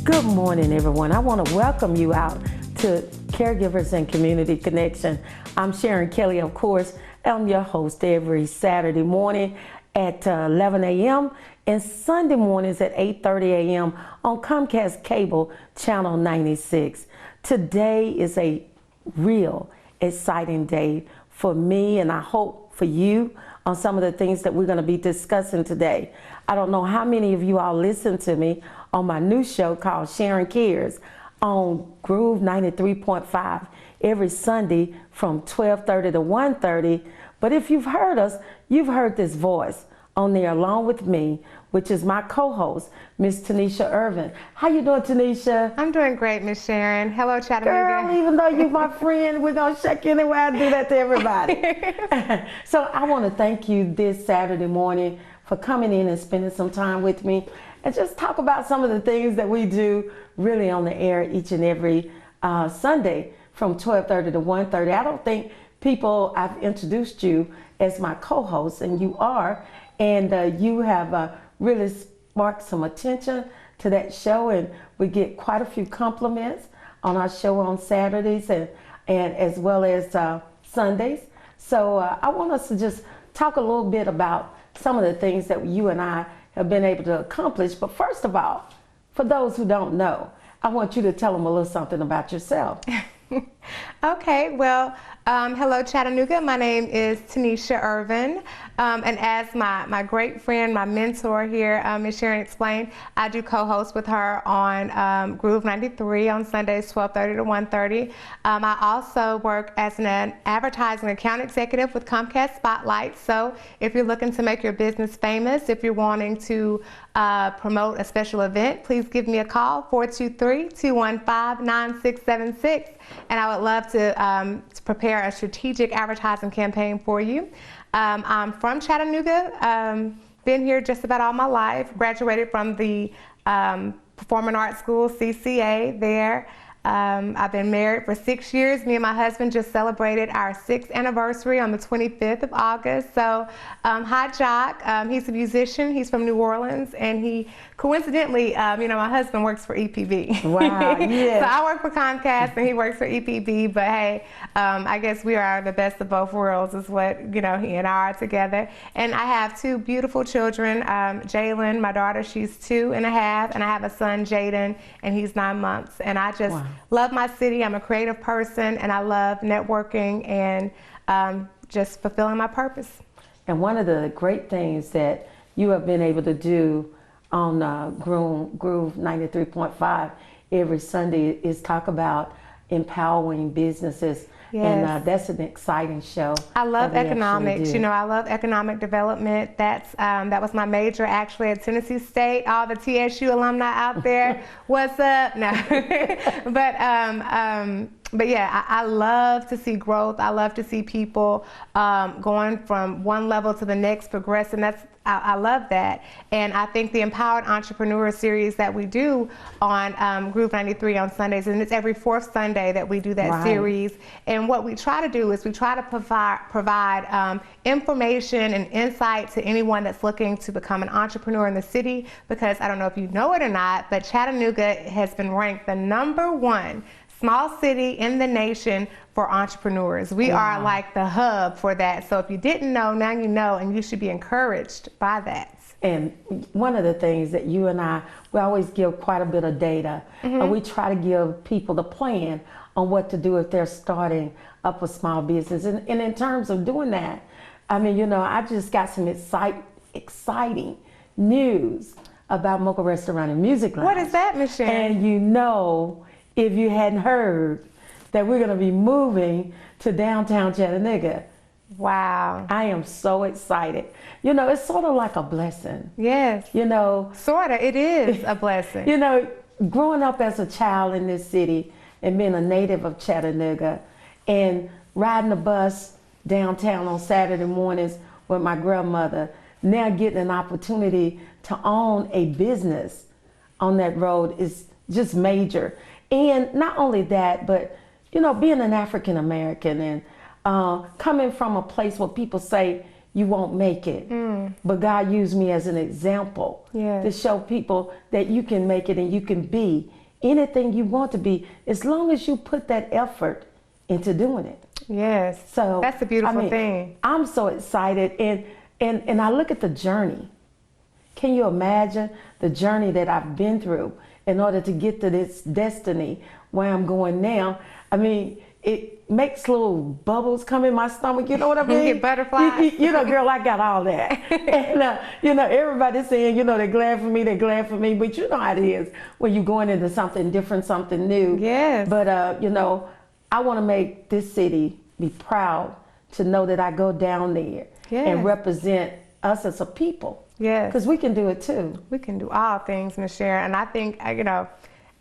Good morning, everyone. I want to welcome you out to Caregivers and Community Connection. I'm Sharon Kelly, of course. I'm your host every Saturday morning at 11 a.m. and Sunday mornings at 8:30 a.m. on Comcast Cable Channel 96. Today is a real exciting day for me, and I hope for you, on some of the things that we're going to be discussing today. I don't know how many of you all listen to me on my new show called Sharon Cares on Groove 93.5 every Sunday from 12:30 to 1:30. But if you've heard us, you've heard this voice on there along with me, which is my co-host, Miss Tenesha Irvin. How you doing, Tenesha? I'm doing great, Miss Sharon. Hello, Chattanooga. Girl, even though you're my friend, we're going to check in and I do that to everybody. So I want to thank you this Saturday morning for coming in and spending some time with me and just talk about some of the things that we do really on the air each and every Sunday from 12:30 to 1:30. I don't think I've introduced you as my co-host, and you are, and you have really sparked some attention to that show, and we get quite a few compliments on our show on Saturdays and as well as Sundays. So I want us to just talk a little bit about some of the things that you and I have been able to accomplish. But first of all, for those who don't know, I want you to tell them a little something about yourself. Okay, well, hello Chattanooga. My name is Tenesha Irvin, and as my great friend, my mentor here, Ms. Sharon explained, I do co-host with her on Groove 93 on Sundays 12:30 to 1:30. I also work as an advertising account executive with Comcast Spotlight. So if you're looking to make your business famous, if you're wanting to promote a special event, please give me a call, 423-215-9676. And I would love to prepare a strategic advertising campaign for you. I'm from Chattanooga, been here just about all my life, graduated from the Performing Arts School, CCA there. I've been married for 6 years. Me and my husband just celebrated our 6th anniversary on the 25th of August. So, hi Jock, he's a musician, he's from New Orleans, and he coincidentally, my husband works for EPB. Wow, yeah. So I work for Comcast and he works for EPB, but hey, I guess we are the best of both worlds is what, he and I are together. And I have 2 beautiful children, Jalen, my daughter, she's 2.5, and I have a son, Jaden, and he's 9 months. And I just love my city. I'm a creative person, and I love networking and just fulfilling my purpose. And one of the great things that you have been able to do on Groove 93.5 every Sunday is talk about empowering businesses. Yes. And that's an exciting show. I love economics. I love economic development. That was my major actually at Tennessee State. All the TSU alumni out there, what's up? No, but yeah, I love to see growth. I love to see people going from one level to the next, progressing. I love that. And I think the Empowered Entrepreneur series that we do on Groove 93 on Sundays, and it's every 4th Sunday that we do that series. And what we try to do is we try to provide information and insight to anyone that's looking to become an entrepreneur in the city, because I don't know if you know it or not, but Chattanooga has been ranked the #1 small city in the nation for entrepreneurs. We are like the hub for that. So if you didn't know, now you know, and you should be encouraged by that. And one of the things that you and we always give quite a bit of data. We try to give people the plan on what to do if they're starting up a small business. And in terms of doing that, I just got some exciting news about Mocha Restaurant and Music Lounge. What is that, Ms. Sharon? And if you hadn't heard, that we're going to be moving to downtown Chattanooga. Wow. I am so excited. It's sort of like a blessing. Yes. Sort of. It is a blessing. Growing up as a child in this city and being a native of Chattanooga and riding the bus downtown on Saturday mornings with my grandmother, now getting an opportunity to own a business on that road is just major. And not only that, but, being an African American and coming from a place where people say you won't make it, but God used me as an example to show people that you can make it and you can be anything you want to be, as long as you put that effort into doing it. Yes. So that's a beautiful thing. I'm so excited, and I look at the journey. Can you imagine the journey that I've been through in order to get to this destiny where I'm going now? I mean, it makes little bubbles come in my stomach, you know what I mean? Get butterflies. You know, girl, I got all that. And, you know, everybody's saying, you know, they're glad for me, but you know how it is when you're going into something different, something new. Yes. But, you know, I want to make this city be proud to know that I go down there and represent us as a people. Yes. Because we can do it too. We can do all things, Ms. Sharon. And I think, you know,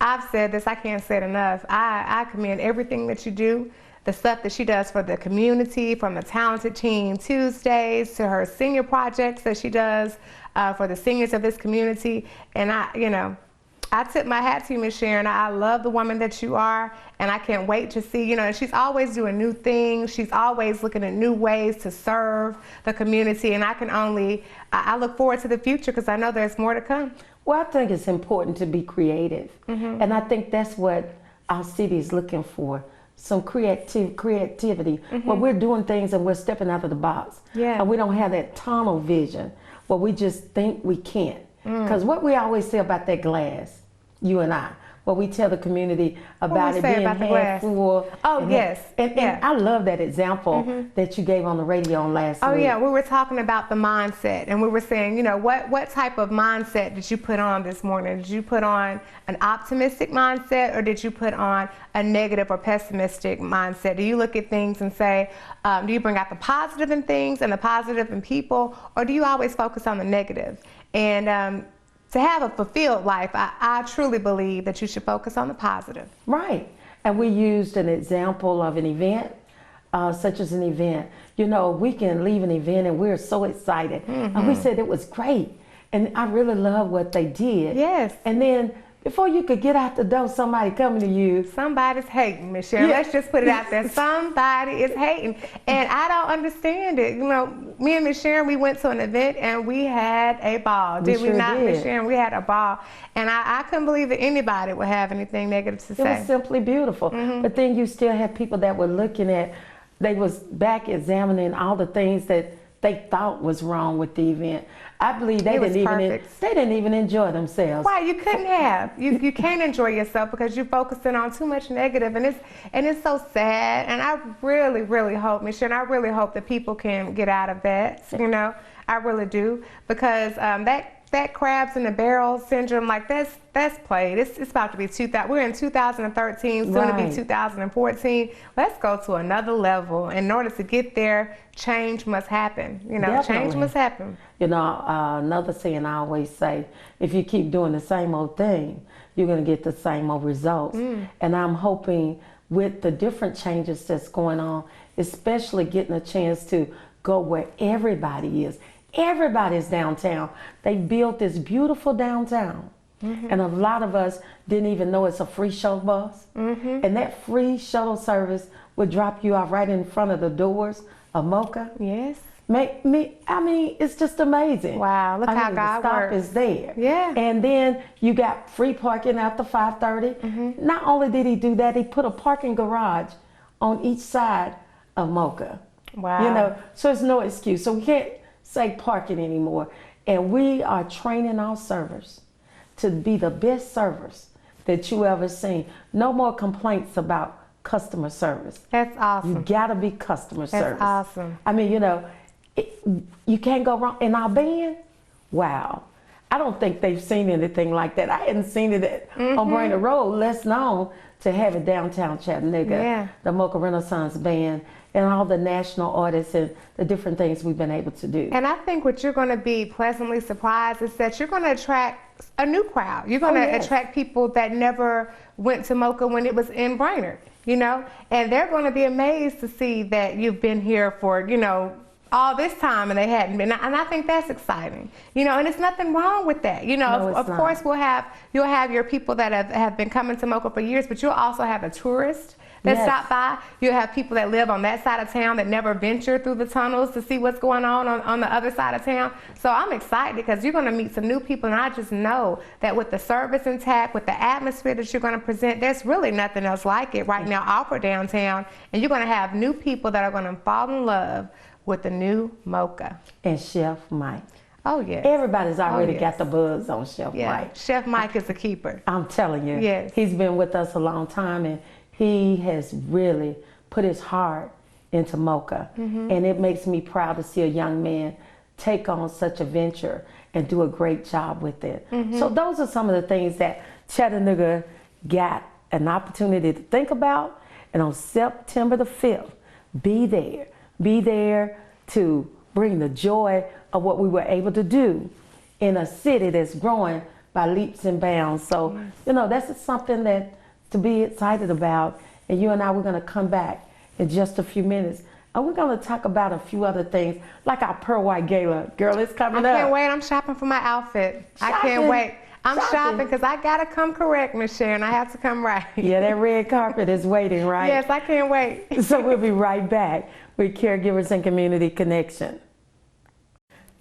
I've said this, I can't say it enough. I commend everything that you do, the stuff that she does for the community, from the Talented Teen Tuesdays to her senior projects that she does for the seniors of this community. And I tip my hat to you, Ms. Sharon. I love the woman that you are, and I can't wait to see, you know, she's always doing new things. She's always looking at new ways to serve the community, and I look forward to the future because I know there's more to come. Well, I think it's important to be creative, and I think that's what our city is looking for, some creativity, where we're doing things and we're stepping out of the box. Yeah. And we don't have that tunnel vision where we just think we can't. Because what we always say about that glass, you and I, what we tell the community about it being half full. Oh, yes. And I love that example that you gave on the radio on last week. Oh, yeah. We were talking about the mindset, and we were saying, you know, what type of mindset did you put on this morning? Did you put on an optimistic mindset, or did you put on a negative or pessimistic mindset? Do you look at things and say, do you bring out the positive in things and the positive in people, or do you always focus on the negative? And to have a fulfilled life, I truly believe that you should focus on the positive. Right. And we used an example of an event, such as an event. You know, we can leave an event and we're so excited. And we said it was great. And I really love what they did. Yes. And then before you could get out the door, somebody coming to you. Somebody's hating, Ms. Sharon. Let's just put it out there. Somebody is hating. And I don't understand it. You know, me and Ms. Sharon, we went to an event and we had a ball. Did we not, Ms. Sharon? We had a ball. And I couldn't believe that anybody would have anything negative to say. It was simply beautiful. But then you still had people that were looking at, they was back examining all the things that they thought was wrong with the event. I believe they didn't even enjoy themselves. Why? You couldn't have. You can't enjoy yourself because you're focusing on too much negative, and it's so sad. And I really, really hope, Ms. Sharon, I really hope that people can get out of that. You know, I really do, because that crabs in the barrel syndrome, like that's played. It's about to be 2000. We're in 2013, soon to be 2014. Let's go to another level. In order to get there, change must happen. You know, change must happen. You know, another saying I always say, if you keep doing the same old thing, you're going to get the same old results. And I'm hoping with the different changes that's going on, especially getting a chance to go where everybody is. Everybody's downtown. They built this beautiful downtown. And a lot of us didn't even know it's a free shuttle bus. And that free shuttle service would drop you off right in front of the doors of Mocha. Yes. I mean, it's just amazing. Wow, look how God works. The stop is there. Yeah. And then you got free parking after 5:30. Not only did he do that, he put a parking garage on each side of Mocha. Wow. You know, so there's no excuse. So we can't say parking anymore. And we are training our servers to be the best servers that you ever seen. No more complaints about customer service. That's awesome. You gotta be customer service. That's awesome. I mean, you know, you can't go wrong. In our band, wow. I don't think they've seen anything like that. I hadn't seen it on Brainerd Road, less known to have it downtown Chattanooga, the Mocha Renaissance Band, and all the national artists and the different things we've been able to do. And I think what you're going to be pleasantly surprised is that you're going to attract a new crowd. You're going to attract people that never went to Mocha when it was in Brainerd, you know, and they're going to be amazed to see that you've been here for, you know, all this time and they hadn't been, and I think that's exciting, you know, and it's nothing wrong with that, you know. No, of course you'll have your people that have been coming to Mocha for years, but you'll also have a tourist that stop by. You'll have people that live on that side of town that never venture through the tunnels to see what's going on the other side of town. So I'm excited because you're going to meet some new people, and I just know that with the service intact, with the atmosphere that you're going to present, there's really nothing else like it right now offered downtown, and you're going to have new people that are going to fall in love with the new Mocha. And Chef Mike. Oh, yes. Everybody's already got the buzz on Chef Mike. Chef Mike is a keeper. I'm telling you. Yes. He's been with us a long time, and he has really put his heart into Mocha. And it makes me proud to see a young man take on such a venture and do a great job with it. So those are some of the things that Chattanooga got an opportunity to think about. And on September the 5th, be there. Be there to bring the joy of what we were able to do in a city that's growing by leaps and bounds. So, you know, that's something that to be excited about. And you and I, we're going to come back in just a few minutes. And we're going to talk about a few other things, like our Pearl White Gala. Girl, it's coming up. I can't wait. I'm shopping for my outfit. I can't wait. I'm shopping because I got to come correct, Miss Sharon. I have to come right. Yeah, that red carpet is waiting, right? Yes, I can't wait. So we'll be right back with Caregivers and Community Connection.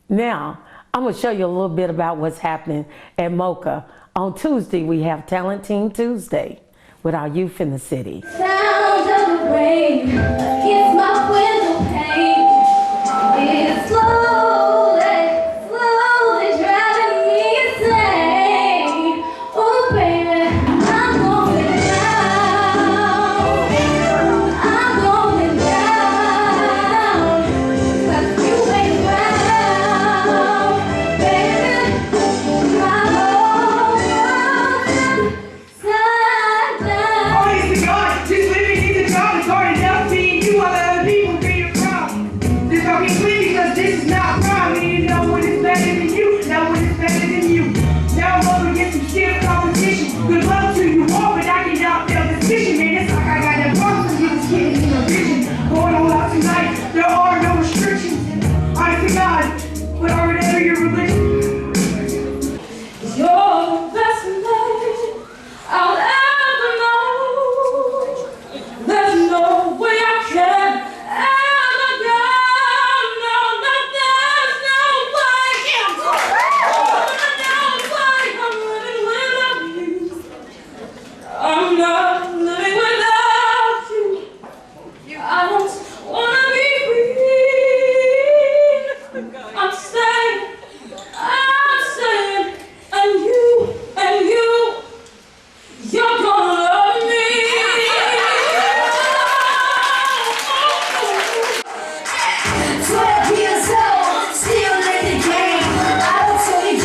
Now, I'm going to show you a little bit about what's happening at Mocha. On Tuesday, we have Talent Team Tuesday with our youth in the city. Sound of the rain against my window pane. It's slowly, slowly driving me insane. Oh baby, I'm going down. I'm going down. 'Cause you ain't round, baby. My whole world upside down. Praise to God, just living in the God is hard enough. Seeing you all other people be a problem. This gonna be clean because this is not wrong. And you know what is better than you, know what is better than you. Now I'm gonna get some stiff competition. Good luck to you all, but I cannot feel this vision, man. It's like I got that box and this kid in a vision. Going all out tonight, there are no restrictions. Honest to God, whatever your religion. You're the best man I'll ever know. There's no way I can ever go. No, no, there's no way. No way I'm living without you. I'm not living without you. I don't wanna be free. I'm staying, and you, you're gonna love me. 12 years old, still in the game. I don't tell you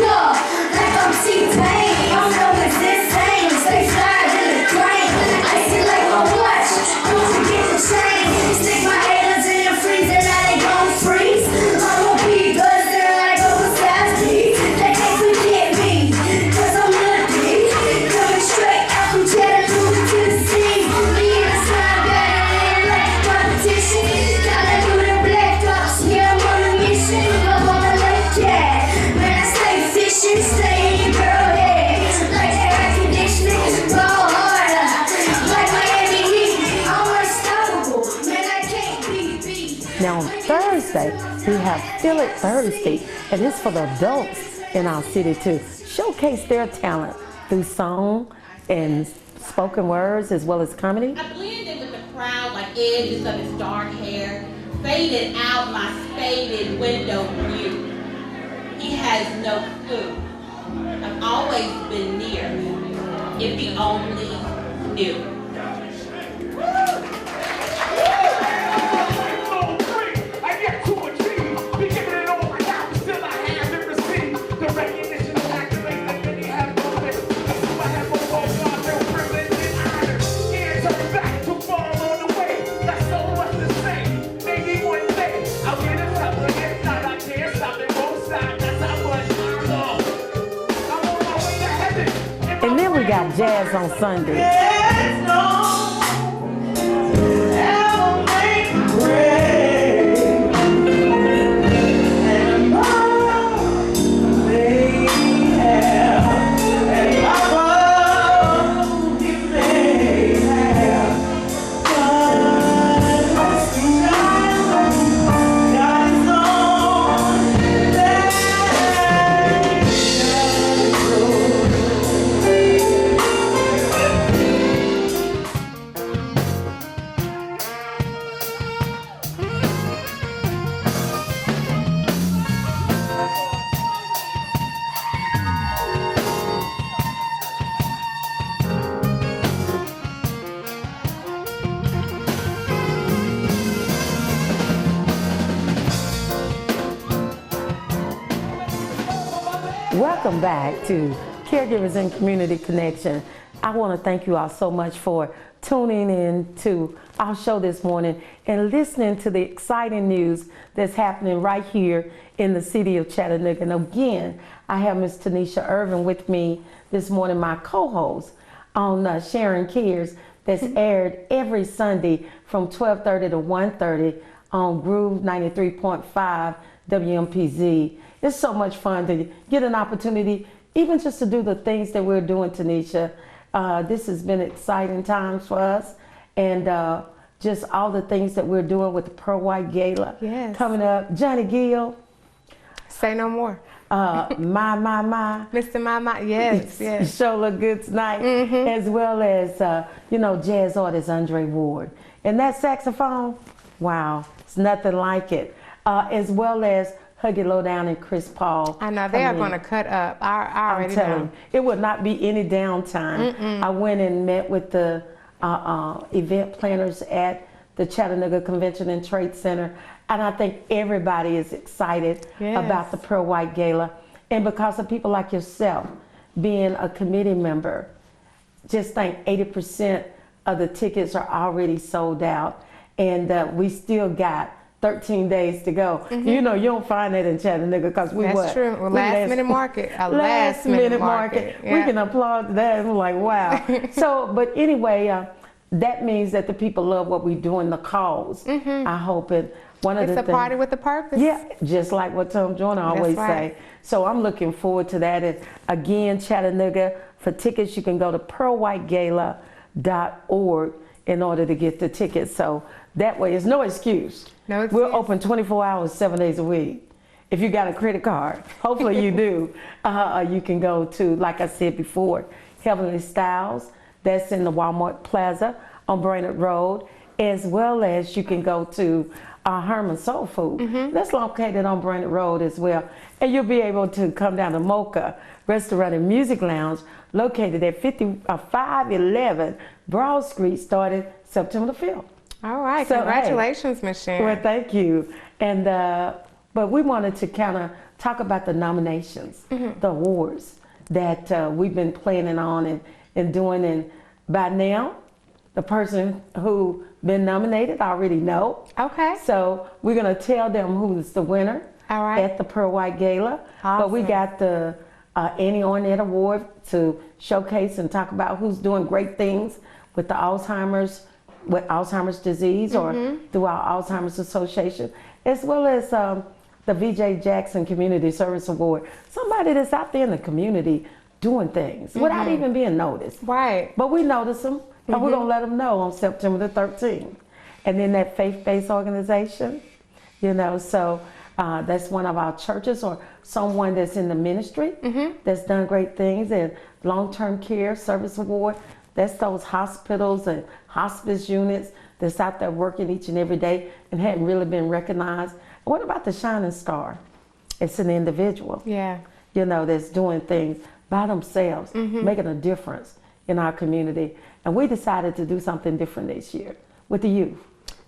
like I'm T-Pain. I'm known as insane, stay fly in the brain. I see like a watch, don't forget the chain. Stick my hands in your freezer, now they gon' freeze. I'ma be buzzing like a Versace. They can't forget me, 'cause I'm lucky. Coming straight out from Chattanooga, Tennessee. Me and the slime battling like a competition. Gotta do the black ops, yeah, I'm on a mission. I'm on a lake cat, man, I stay fishing, stay in your girl head. Like air conditioning, ball harder. Like Miami Heat, I'm unstoppable, man, I can't be beat. Now on Thursday, we have Feel It Thursday, and it's for the adults in our city to showcase their talent through song and spoken words as well as comedy. I blended with the crowd like edges of his dark hair, faded out my faded window view. He has no clue. I've always been near, if he only knew. I get to achieve, be giving it all right now, still I haven't received the recognition and accolades that many have wanted. I have a walk on their privilege and honor. Can't turn back to fall on the way. That's so much to say. Maybe one day I'll get a couple of hits that I can't stop it both sides. That's how much I know. I'm on my way to heaven. And then we got jazz on Sunday. There's no ever make great. Welcome back to Caregivers and Community Connection. I want to thank you all so much for tuning in to our show this morning and listening to the exciting news that's happening right here in the city of Chattanooga. And again, I have Ms. Tenesha Irvin with me this morning, my co-host on Sharon Cares, that's aired every Sunday from 12:30 to 1:30 on Groove 93.5 WMPZ. It's so much fun to get an opportunity, even just to do the things that we're doing, Tenesha. This has been exciting times for us, and just all the things that we're doing with the Pearl White Gala coming up. Johnny Gill. Say no more. My. Mr. My, yes, yes. Show look good tonight, as well as, jazz artist Andre Ward. And that saxophone, wow, it's nothing like it. As well as Huggy Lowdown and Chris Paul. I know, they are going to cut up. I already know. It would not be any downtime. I went and met with the event planners at the Chattanooga Convention and Trade Center, and I think everybody is excited about the Pearl White Gala. And because of people like yourself being a committee member, just think 80% of the tickets are already sold out, and we still got 13 days to go. You know, you don't find that in Chattanooga because we That's true. Well, last minute market. A last minute market. Yeah. We can applaud that. And we're like, wow. So, but anyway, that means that the people love what we do in the cause. I hope it. It's a party with a purpose. Yeah, just like what Tom Joyner always say. So I'm looking forward to that. And again, Chattanooga, for tickets, you can go to pearlwhitegala.org in order to get the tickets. So that way, it's no excuse. No excuse. We're open 24 hours, 7 days a week. If you got a credit card, hopefully you do, you can go to, like I said before, Heavenly Styles. That's in the Walmart Plaza on Brainerd Road, as well as you can go to Herman Soul Food. That's located on Brainerd Road as well. And you'll be able to come down to Mocha Restaurant and Music Lounge, located at 511 Broad Street, started September the 5th. All right, So, congratulations, Ms. Sharon. Well, thank you. And but we wanted to kind of talk about the nominations, the awards that we've been planning on and doing. And by now, the person who been nominated already know. Okay. So we're gonna tell them who's the winner at the Pearl White Gala. Awesome. But we got the Annie Ornette Award to showcase and talk about who's doing great things with the Alzheimer's disease or through our Alzheimer's Association, as well as the VJ Jackson Community Service Award. Somebody that's out there in the community doing things without even being noticed. Right. But we notice them, and we're going to let them know on September the 13th. And then that faith-based organization, so that's one of our churches or someone that's in the ministry that's done great things. And long-term care service award, that's those hospitals and hospice units that's out there working each and every day and hadn't really been recognized. What about the Shining Star? It's an individual, that's doing things by themselves, making a difference in our community. And we decided to do something different this year with the youth.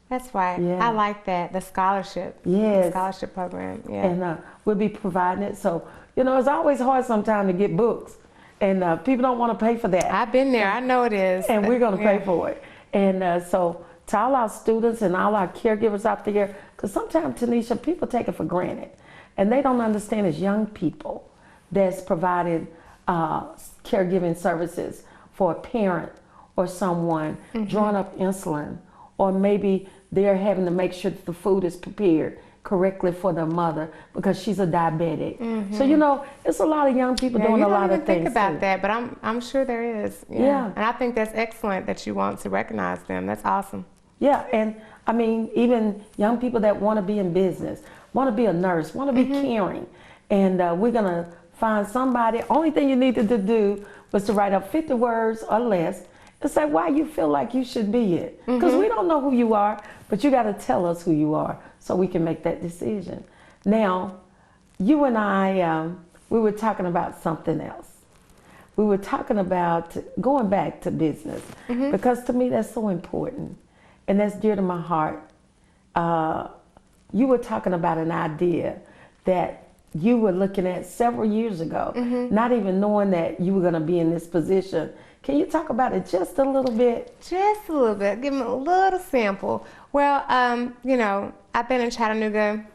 That's right. Yeah. I like that. The scholarship. Yes. The scholarship program. Yeah. And we'll be providing it. So, it's always hard sometimes to get books. And people don't want to pay for that. I've been there. I know it is. And we're going to pay for it. And so to all our students and all our caregivers out there, because sometimes, Tenesha, people take it for granted. And they don't understand as young people that's providing caregiving services for a parent or someone drawing up insulin, or maybe they're having to make sure that the food is prepared correctly for the mother because she's a diabetic. So it's a lot of young people doing a lot of things. I didn't think about that, but I'm sure there is. Yeah. And I think that's excellent that you want to recognize them. That's awesome. Yeah, and I mean, even young people that want to be in business, want to be a nurse, want to be caring, and we're gonna find somebody. Only thing you needed to do was to write up 50 words or less and say why you feel like you should be it. Because we don't know who you are, but you got to tell us who you are so we can make that decision. Now, you and I, we were talking about something else. We were talking about going back to business because to me that's so important and that's dear to my heart. You were talking about an idea that you were looking at several years ago, not even knowing that you were going to be in this position. Can you talk about it just a little bit? Just a little bit. Give me a little sample. Well, you know, I've been in Chattanooga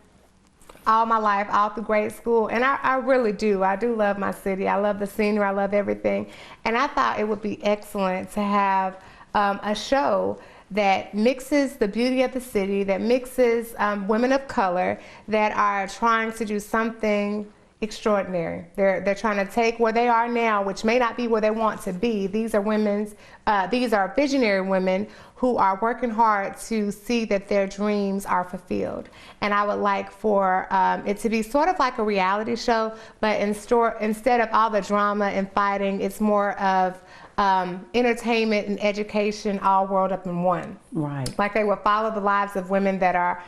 all my life, all through grade school, and I really do. I do love my city. I love the scenery. I love everything. And I thought it would be excellent to have a show that mixes the beauty of the city, that mixes women of color that are trying to do something extraordinary. They're trying to take where they are now, which may not be where they want to be. These are visionary women who are working hard to see that their dreams are fulfilled. And I would like for it to be sort of like a reality show, but instead of all the drama and fighting, it's more of entertainment and education all rolled up in one. Right. Like they will follow the lives of women that are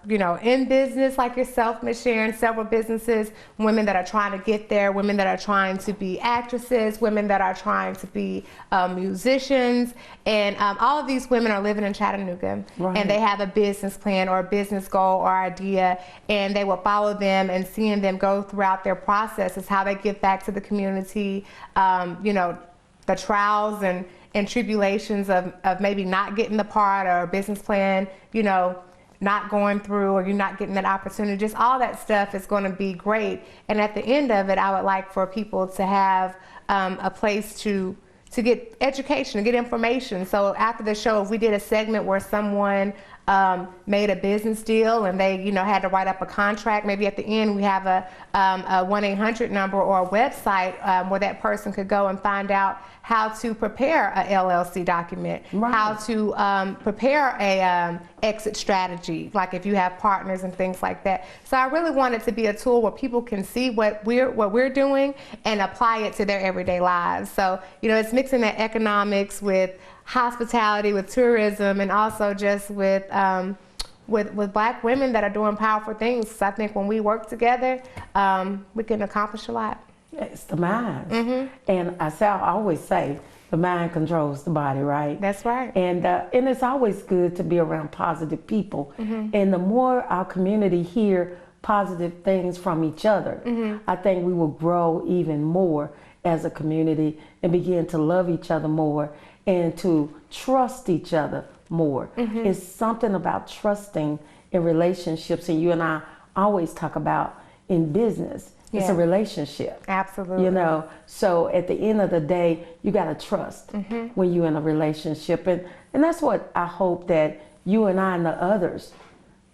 you know, in business like yourself, Ms. Sharon, several businesses, women that are trying to get there, women that are trying to be actresses, women that are trying to be musicians, and all of these women are living in Chattanooga, right. and they have a business plan or a business goal or idea, and they will follow them and seeing them go throughout their processes, how they give back to the community, you know, the trials and tribulations of maybe not getting the part or a business plan, you know, not going through, or you're not getting that opportunity. Just all that stuff is going to be great. And at the end of it, I would like for people to have a place to get education, to get information. So after the show, if we did a segment where someone made a business deal and they, you know, had to write up a contract, maybe at the end we have a 1-800 number or a website where that person could go and find out how to prepare a LLC document, right. how to prepare a exit strategy, like if you have partners and things like that. So I really want it to be a tool where people can see what we're doing and apply it to their everyday lives. So, you know, it's mixing that economics with hospitality, with tourism, and also just with Black women that are doing powerful things. So I think when we work together, we can accomplish a lot. It's the mind. And I always say, the mind controls the body, right? That's right. And it's always good to be around positive people. And the more our community hear positive things from each other, I think we will grow even more as a community and begin to love each other more and to trust each other more. It's something about trusting in relationships, and you and I always talk about in business. Yeah. It's a relationship. Absolutely. You know, so at the end of the day, you got to trust when you're in a relationship. And that's what I hope that you and I and the others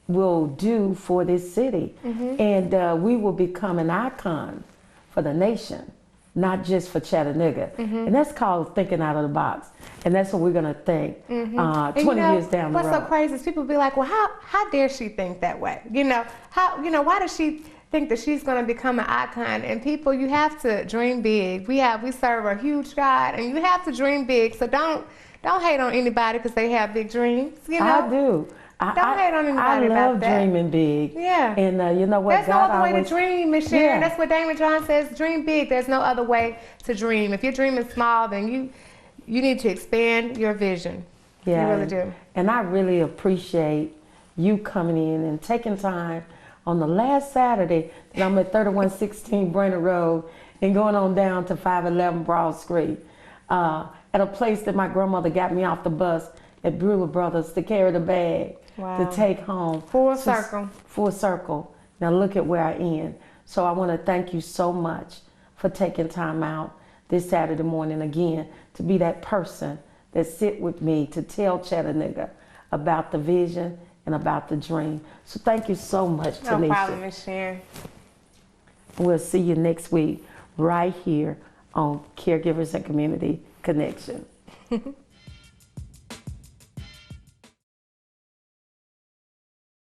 will do for this city. And we will become an icon for the nation, not just for Chattanooga. And that's called thinking out of the box. And that's what we're going to think 20 years down the road. What's so crazy is people be like, well, how dare she think that way? You know, why does she think that she's going to become an icon? And people, you have to dream big. We serve a huge God, and you have to dream big. So don't hate on anybody because they have big dreams. You know, I do. Don't hate on anybody about that. I love dreaming big. Yeah. And you know what? There's no other way to dream, Ms. Sharon. Yeah. That's what Damon John says. Dream big. There's no other way to dream. If you're dreaming small, then you need to expand your vision. Yeah. You really do. And I really appreciate you coming in and taking time on the last Saturday that I'm at 3116 Brainerd Road and going on down to 511 Broad Street at a place that my grandmother got me off the bus at Brewer Brothers to carry the bag to take home. Full circle. Full circle. Now look at where I am. So I want to thank you so much for taking time out this Saturday morning again to be that person that sit with me to tell Chattanooga about the vision and about the dream. So thank you so much, Tenesha. No problem, Ms. Sharon. We'll see you next week right here on Caregivers and Community Connection.